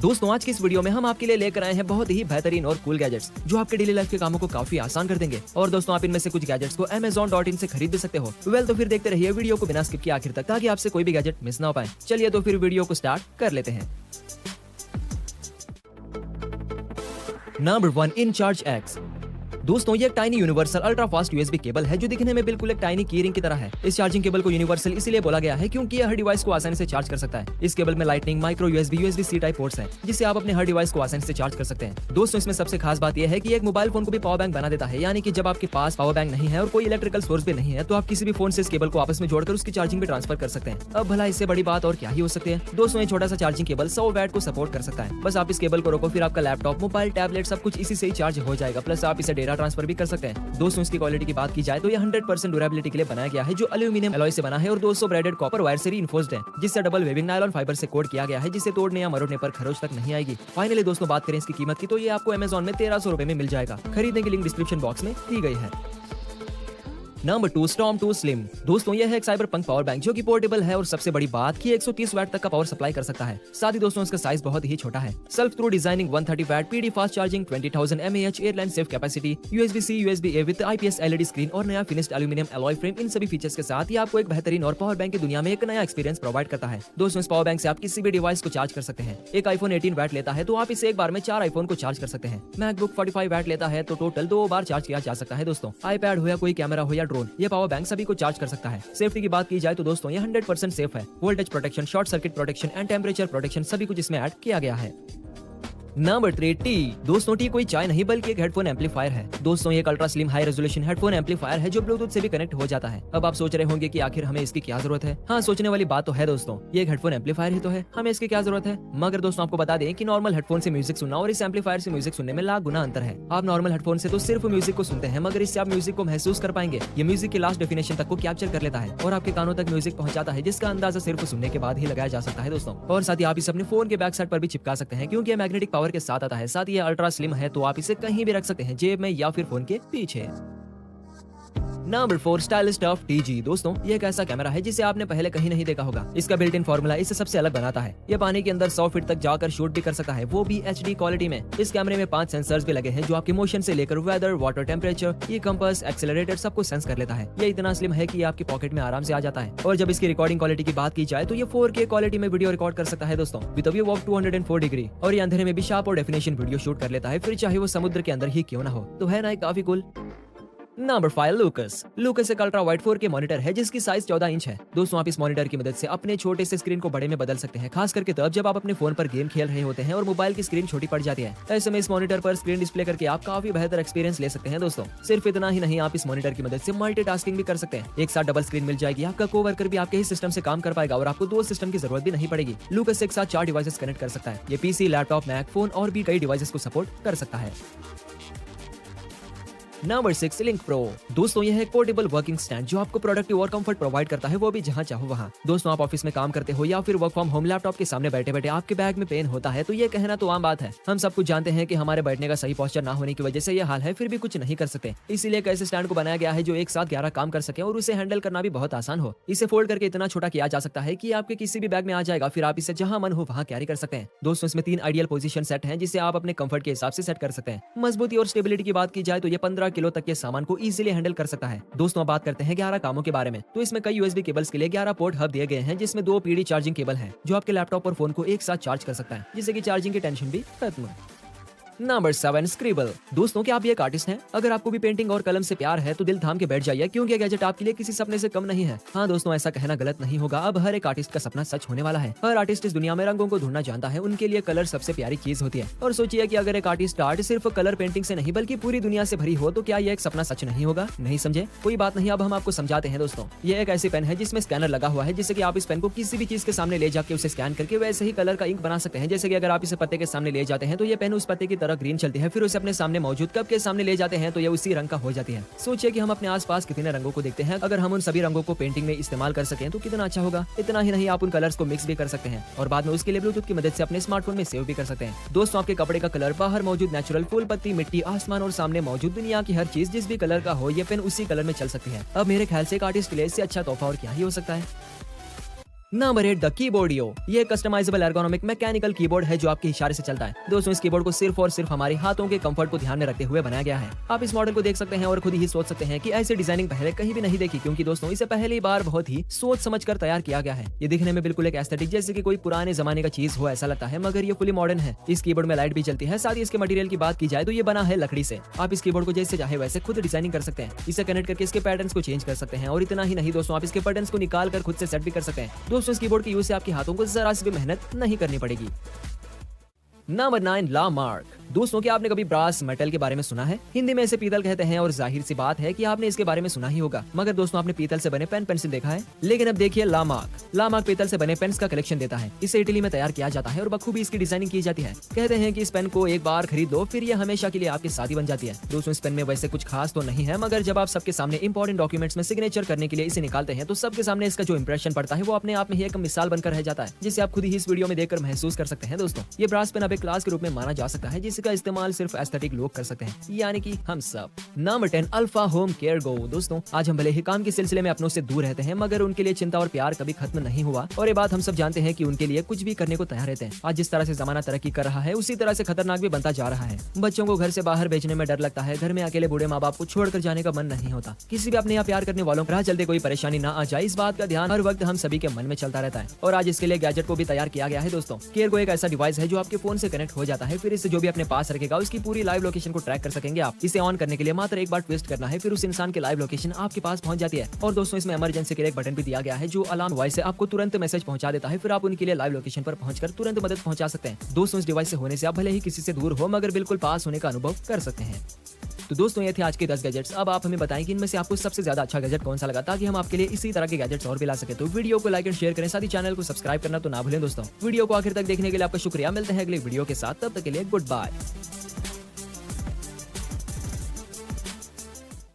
दोस्तों आज की इस वीडियो में हम आपके लिए लेकर आए हैं बहुत ही बेहतरीन और कूल गैजेट्स जो आपके डेली लाइफ के कामों को काफी आसान कर देंगे। और दोस्तों आप इनमें से कुछ गैजेट्स को Amazon.in से खरीद भी सकते हो। तो फिर देखते रहिए वीडियो को बिना स्किप किए आखिर तक ताकि आपसे कोई भी गैजेट मिस ना हो पाए। चलिए तो फिर वीडियो को स्टार्ट कर लेते हैं। Number 1 InCharge X। दोस्तों ये एक tiny universal ultra fast USB cable है जो दिखने में बिल्कुल एक टाइनी कीरिंग की तरह है। इस चार्जिंग केबल को यूनिवर्सल इसलिए बोला गया है क्योंकि यह हर डिवाइस को आसानी से चार्ज कर सकता है। इस केबल में lightning, micro USB C type ports हैं जिससे आप अपने हर डिवाइस को आसानी से चार्ज कर सकते हैं। दोस्तों इसमें सबसे खास बात यह है कि एक मोबाइल फोन को भी पावर बैंक बना देता है, यानी कि जब आपके पास पावर बैंक नहीं है और कोई इलेक्ट्रिकल सोर्स भी नहीं है तो आप किसी भी फोन से इस केबल को आपस में जोड़कर उसकी चार्जिंग भी ट्रांसफर कर सकते हैं। अब भला इससे बड़ी बात और क्या ही हो सकती है। दोस्तों ये छोटा सा चार्जिंग केबल 100 वैट को सपोर्ट कर सकता है। बस आप इस केबल को रोको, फिर आपका लैपटॉप, मोबाइल, टैबलेट सब कुछ इसी से ही चार्ज हो जाएगा। प्लस आप इसे डेटा ट्रांसफर भी कर सकते हैं। दोस्तों इसकी क्वालिटी की बात की जाए तो ये 100% ड्यूरेबिलिटी के लिए बनाया गया है जो एल्यूमिनियम एलॉय से बना है और 200 ब्रेडेड कॉपर वायर से रीइंफोर्स्ड है जिससे डबल वेविंग नायलॉन फाइबर से कोड किया गया है जिसे तोड़ने या मरोड़ने पर खरोच तक नहीं आएगी। फाइनली दोस्तों बात करें इसकी कीमत की तो ये आपको Amazon में 1300 रुपए में मिल जाएगा। खरीदने की लिंक डिस्क्रिप्शन बॉक्स में दी गई है। Number 2 Storm 2 Slim। दोस्तों यह है एक साइबरपंक पावर बैंक जो कि पोर्टेबल है और सबसे बड़ी बात कि 130 वैट तक का पावर सप्लाई कर सकता है। साथ ही दोस्तों इसका साइज बहुत ही छोटा है। Self through designing, 130 watt PD fast charging, 20,000 mAh airline safe capacity, USB-C USB-A with IPS LED screen और नया फिनिश्ड एल्यूमिनियम एलॉय फ्रेम, इन सभी फीचर्स के साथ ये आपको एक बेहतरीन और पावर बैंक की दुनिया में एक नया एक्सपीरियंस प्रोवाइड करता है। दोस्तों इस पावर बैंक से आप किसी भी डिवाइस को चार्ज कर सकते हैं। एक iPhone 18 वैट लेता है तो आप इसे एक बार में 4 iPhone को चार्ज कर सकते हैं। MacBook 45 वैट लेता है तो टोटल 2 बार चार्ज किया जा सकता है। दोस्तों iPad हो या कोई कैमरा हो या ड्रोन, ये पावर बैंक सभी को चार्ज कर सकता है। सेफ्टी की बात की जाए तो दोस्तों ये 100% सेफ है। Voltage protection, short circuit protection and temperature protection सभी कुछ इसमें ऐड किया गया है। Number 3 T। दोस्तों टी कोई चाय नहीं बल्कि एक हेडफोन एम्पलीफायर है। दोस्तों ये एक ultra slim high resolution headphone amplifier है जो ब्लूटूथ से भी कनेक्ट हो जाता है। अब आप सोच रहे होंगे कि आखिर हमें इसकी क्या जरूरत है। हाँ, सोचने वाली बात तो है दोस्तों, ये एक हेडफोन एम्पलीफायर ही तो है, हमें इसकी क्या जरूरत है। मगर दोस्तों आपको बता दें कि नॉर्मल हेडफोन से म्यूजिक सुनना और इस एम्पलीफायर से म्यूजिक सुनने में लाख गुना अंतर है। आप नॉर्मल हेडफोन से तो सिर्फ म्यूजिक को सुनते हैं मगर इससे आप म्यूजिक को महसूस कर पाएंगे। ये म्यूजिक की लास्ट डेफिनेशन तक को कैप्चर कर लेता है और आपके कानों तक म्यूजिक पहुंचाता है जिसका अंदाजा सिर्फ सुनने के बाद ही लगाया जा सकता है दोस्तों। और साथ ही आप इसे अपने फोन के बैक साइड पर भी चिपका सकते हैं क्योंकि ये मैग्नेटिक पावर के साथ आता है। साथ ही ये अल्ट्रा स्लिम है तो आप इसे कहीं भी रख सकते हैं, जेब में या फिर फोन के पीछे। Number 4 stylish tough TG। दोस्तों ये एक ऐसा कैमरा है जिसे आपने पहले कहीं नहीं देखा होगा। इसका बिल्ट इन फॉर्मूला इसे सबसे अलग बनाता है। ये पानी के अंदर 100 फीट तक जाकर शूट भी कर सकता है, वो भी HD क्वालिटी में। इस कैमरे में 5 सेंसर्स भी लगे हैं जो आपके मोशन से लेकर weather, water temperature, E compass, accelerator सबको सेंस कर लेता है। ये इतना स्लिम है कि ये आपकी पॉकेट में आराम से आ जाता है। और जब इसकी रिकॉर्डिंग क्वालिटी की बात की जाए तो ये 4K क्वालिटी में वीडियो रिकॉर्ड कर सकता है दोस्तों विद व्यू ऑफ 204 डिग्री। और ये अंधेरे में भी शार्प और डेफिनेशन वीडियो शूट कर लेता है, फिर चाहे वो समुद्र के अंदर ही क्यों ना हो। तो है ना काफी कूल। नंबर 5 लूकस एक अल्ट्रा वाइड 4K मॉनिटर है जिसकी साइज 14 इंच है। दोस्तों आप इस मॉनिटर की मदद से अपने छोटे से स्क्रीन को बड़े में बदल सकते हैं, खास करके तब जब आप अपने फोन पर गेम खेल रहे होते हैं और मोबाइल की स्क्रीन छोटी पड़ जाती है। ऐसे में इस मॉनिटर पर स्क्रीन डिस्प्ले करके आप काफी बेहतर एक्सपीरियंस ले सकते हैं दोस्तों। सिर्फ इतना ही नहीं, आप इस मॉनिटर की मदद से मल्टीटास्किंग भी कर सकते हैं। एक साथ डबल स्क्रीन मिल जाएगी, आपका कोवर्कर भी आपके ही सिस्टम से काम कर पाएगा और आपको 2 सिस्टम की जरूरत भी नहीं पड़ेगी। लूकस एक साथ 4 डिवाइसेस कनेक्ट कर सकता है। ये PC, लैपटॉप, मैक, फोन और भी कई डिवाइसेस को सपोर्ट कर सकता है। Number 6 link pro. दोस्तों यह एक पोर्टेबल वर्किंग स्टैंड जो आपको प्रोडक्टिव और कंफर्ट प्रोवाइड करता है, वो भी जहां चाहो वहां। दोस्तों आप ऑफिस में काम करते हो या फिर वर्क फ्रॉम होम लैपटॉप के सामने बैठे बैठे आपके बैग में पेन होता है तो ये कहना तो आम बात है। हम सब कुछ जानते हैं कि हमारे बैठने का सही पोस्चर ना होने की वजह से ये हाल है, फिर भी कुछ नहीं कर सकते। इसीलिए एक ऐसे स्टैंड को बनाया गया है जो एक साथ 11 काम कर सके और उसे हैंडल करना भी बहुत आसान हो। इसे फोल्ड करके इतना छोटा किया जा सकता है कि आपके किसी भी बैग में आ जाएगा, फिर आप इसे जहां मन हो वहां कैरी कर सकते हैं। दोस्तों इसमें 3 आइडियल पोजीशन सेट हैं जिसे आप अपने कंफर्ट के हिसाब से सेट कर सकते हैं। मजबूती और स्टेबिलिटी की बात की जाए तो ये 15 किलो तक के सामान इजीली हैंडल कर सकता है। दोस्तों अब बात करते हैं 11 कामों के बारे में। तो इसमें कई USB केबल्स के लिए 11 पोर्ट हब दिए गए हैं जिसमें 2 PD चार्जिंग केबल हैं जो आपके लैपटॉप और फोन को एक साथ चार्ज कर सकता है जिससे कि चार्जिंग की टेंशन भी खत्म। Number 7 scribble. दोस्तों क्या आप भी एक आर्टिस्ट हैं? अगर आपको भी पेंटिंग और कलम से प्यार है तो दिल थाम के बैठ जाइए क्योंकि गैजेट आपके लिए किसी सपने से कम नहीं है। हाँ दोस्तों ऐसा कहना गलत नहीं होगा, अब हर एक आर्टिस्ट का सपना सच होने वाला है। हर आर्टिस्ट इस दुनिया में रंगों को ढूंढना जानता है, उनके लिए कलर सबसे प्यारी चीज होती है। और सोचिए कि अगर एक आर्टिस्ट आर्ट सिर्फ कलर पेंटिंग से नहीं बल्कि पूरी दुनिया से भरी हो तो क्या ये एक सपना सच नहीं होगा? नहीं समझे? कोई बात नहीं, अब हम आपको समझाते हैं दोस्तों। ये एक ऐसी पेन है जिसमें स्कैनर लगा हुआ है जिससे कि आप इस पेन को किसी भी चीज के सामने ले जाके उसे स्कैन करके वैसे ही कलर का इंक बना सकते हैं। जैसे कि अगर आप इसे पत्ते के सामने ले जाते हैं तो ये पेन उस पत्ते की तरह ग्रीन चलती है, फिर उसे अपने सामने मौजूद कप के सामने ले जाते हैं तो ये उसी रंग का हो जाती है। सोचिए कि हम अपने आसपास कितने रंगों को देखते हैं, अगर हम उन सभी रंगों को पेंटिंग में इस्तेमाल कर सकें तो कितना अच्छा होगा। इतना ही नहीं, आप उन कलर्स को मिक्स भी कर सकते हैं और बाद में उसके लिए ब्लूटूथ की मदद से अपने स्मार्टफोन में सेव भी कर सकते हैं। दोस्तों आपके कपड़े का कलर, बाहर मौजूद नेचुरल फूल, पत्ती, मिट्टी, आसमान और सामने मौजूद दुनिया की हर चीज जिस भी कलर का हो, ये पेन उसी कलर में चल सकती है। अब मेरे ख्याल से एक आर्टिस्ट के लिए इससे अच्छा तोहफा और क्या ही हो सकता है। Number 8 the Keyboardio. ये कस्टमाइजेबल एर्गोनॉमिक मैकेनिकल कीबोर्ड है जो आपके इशारे से चलता है। दोस्तों इस कीबोर्ड को सिर्फ और सिर्फ हमारे हाथों के कंफर्ट को ध्यान में रखते हुए बनाया गया है। आप इस मॉडल को देख सकते हैं और खुद ही सोच सकते हैं कि ऐसी डिजाइनिंग पहले कहीं भी नहीं देखी, क्योंकि दोस्तों इसे पहली बार बहुत ही सोच समझ कर तैयार किया गया है। ये दिखने में बिल्कुल एक एस्थेटिक जैसे कि कोई पुराने जमाने का चीज हो ऐसा लगता है, मगर ये फुली मॉडर्न है। इस कीबोर्ड में लाइट भी चलती है। साथ ही इसके मटेरियल की बात की जाए तो ये बना है लकड़ी से। आप इस कीबोर्ड को जैसे चाहे वैसे खुद डिजाइनिंग कर सकते हैं। इसे कनेक्ट करके इसके पैटर्न्स को चेंज कर सकते हैं और इतना ही नहीं दोस्तों, आप इसके बटन्स को निकाल कर खुद से सेट भी कर सकते हैं। दोस्तों इस कीबोर्ड के यूज से आपके हाथों को जरा सी भी मेहनत नहीं करनी पड़ेगी। नंबर 9 ला मार्क। दोस्तों क्या आपने कभी ब्रास मेटल के बारे में सुना है? हिंदी में इसे पीतल कहते हैं और जाहिर सी बात है कि आपने इसके बारे में सुना ही होगा, मगर दोस्तों आपने पीतल से बने पेन पेंसिल देखा है? लेकिन अब देखिए ला मार्क। ला मार्क पीतल से बने पेन्स का कलेक्शन देता है। इसे इटली में तैयार किया जाता है और बखूबी इसकी डिजाइनिंग की जाती है। कहते हैं कि इस पेन को एक बार खरीद लो फिर ये हमेशा के लिए आपके साथी बन जाती है। दोस्तों इस पेन में वैसे कुछ खास तो नहीं है, मगर जब आप सबके सामने इंपॉर्टेंट डॉक्यूमेंट्स में सिग्नेचर करने के लिए इसे निकालते हैं तो सबके सामने इसका जो इंप्रेशन पड़ता है वो अपने आप में ही एक मिसाल बनकर रह जाता है, जिसे आप खुद ही इस वीडियो में देखकर महसूस कर सकते हैं। दोस्तों ये ब्रास पेन अब एक क्लास के रूप में माना जा सकता है, जिसका इस्तेमाल सिर्फ एस्थेटिक लोग कर सकते हैं, यानी कि हम सब। नंबर 10 अल्फा होम केयर गो। दोस्तों आज हम भले ही काम के सिलसिले में अपनों से दूर रहते हैं, मगर उनके लिए चिंता और प्यार कभी खत्म नहीं हुआ और ये बात हम सब जानते हैं कि उनके लिए कुछ भी करने को तैयार रहते हैं। आज जिस तरह से जमाना तरक्की कर रहा है उसी तरह से खतरनाक भी बनता जा रहा है। बच्चों को घर से बाहर भेजने में डर लगता है, घर में अकेले बूढ़े माँ बाप को छोड़कर जाने का मन नहीं होता। किसी भी अपने यहाँ प्यार करने वालों राह चलते कोई परेशानी ना आ जाए, इस बात का ध्यान हर वक्त हम सभी के मन में चलता रहता है और आज इसके लिए गैजेट को भी तैयार किया गया है। दोस्तों केयर को एक ऐसा डिवाइस है जो आपके फोन से कनेक्ट हो जाता है, फिर इसे जो भी अपने पास रखेगा उसकी पूरी लाइव लोकेशन को ट्रैक कर सकेंगे आप। इसे ऑन करने के लिए मात्र एक बार ट्विस्ट करना है, फिर उस इंसान की लाइव लोकेशन आपके पास पहुंच जाती है। और दोस्तों इसमें इमरजेंसी के लिए एक बटन भी दिया गया है जो अलार्म वॉइस से आपको तुरंत मैसेज पहुंचा देता है, फिर आप उनके लिए लाइव लोकेशन पर पहुंचकर तुरंत मदद पहुंचा सकते हैं। दोस्तों इस डिवाइस से होने से आप भले ही किसी से दूर हो मगर बिल्कुल पास होने का अनुभव कर सकते हैं। तो दोस्तों ये थे आज के 10 गैजेट्स। अब आप हमें बताएं कि इनमें से आपको सबसे ज्यादा अच्छा गैजेट कौन सा लगा, ताकि हम आपके लिए इसी तरह के गैजेट्स और भी ला सके। तो वीडियो को लाइक एंड शेयर करें, साथ ही चैनल को सब्सक्राइब करना तो ना भूलें। दोस्तों वीडियो को आखिर तक देखने के लिए आपका शुक्रिया। मिलते हैं अगले वीडियो के साथ, तब तक के लिए गुड बाय।